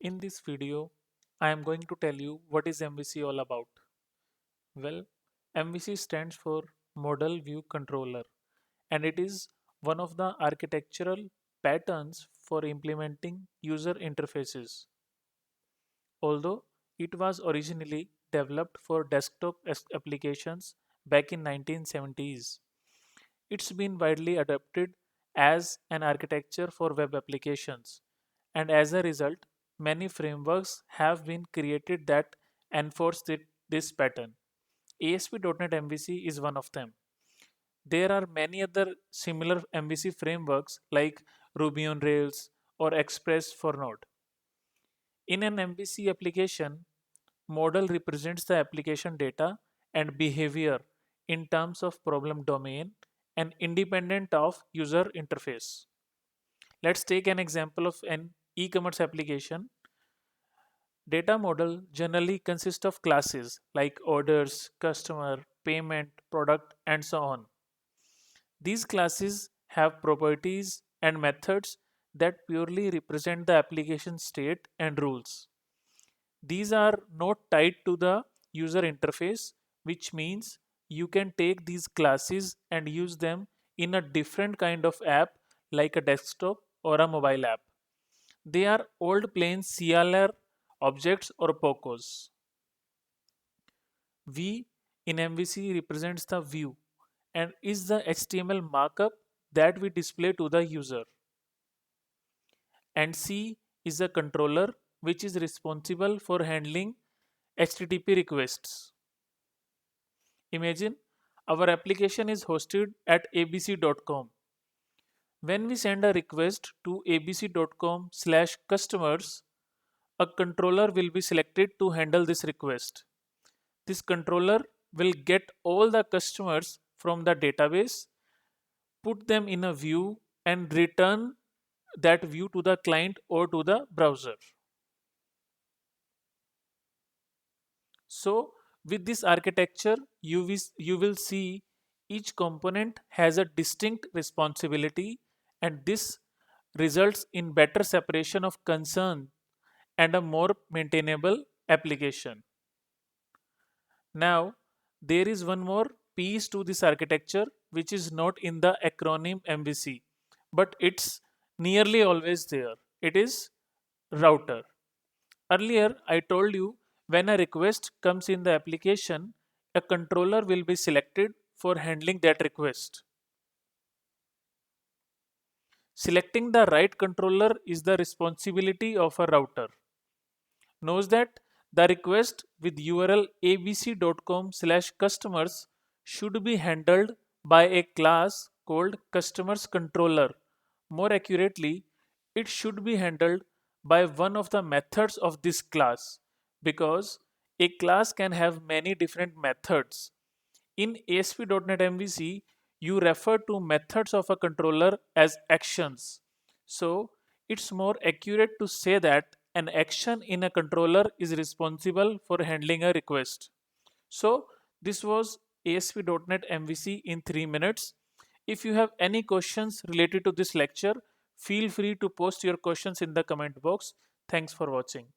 In this video, I am going to tell you what is MVC all about. Well, MVC stands for Model View Controller and it is one of the architectural patterns for implementing user interfaces. Although it was originally developed for desktop applications back in 1970s, it's been widely adopted as an architecture for web applications, and as a result, many frameworks have been created that enforce this pattern. ASP.NET MVC is one of them. There are many other similar MVC frameworks like Ruby on Rails or Express for Node. In an MVC application, model represents the application data and behavior in terms of problem domain and independent of user interface. Let's take an example of an e-commerce application. Data model generally consists of classes like orders, customer, payment, product, and so on. These classes have properties and methods that purely represent the application state and rules. These are not tied to the user interface, which means you can take these classes and use them in a different kind of app like a desktop or a mobile app. They are old plain CLR objects or POCOs. V in MVC represents the view and is the HTML markup that we display to the user. And C is a controller which is responsible for handling HTTP requests. Imagine our application is hosted at abc.com. When we send a request to abc.com/customers, a controller will be selected to handle this request. This controller will get all the customers from the database, put them in a view, and return that view to the client or to the browser. So, with this architecture, you will see each component has a distinct responsibility, and this results in better separation of concern and a more maintainable application. Now, there is one more piece to this architecture which is not in the acronym MVC, but it's nearly always there. It is router. Earlier, I told you when a request comes in the application, a controller will be selected for handling that request. Selecting the right controller is the responsibility of a router. Knows that the request with URL abc.com/customers should be handled by a class called customers controller. More accurately, it should be handled by one of the methods of this class because a class can have many different methods. In ASP.NET MVC, you refer to methods of a controller as actions. So, it's more accurate to say that an action in a controller is responsible for handling a request. So, this was ASP.NET MVC in 3 minutes. If you have any questions related to this lecture, feel free to post your questions in the comment box. Thanks for watching.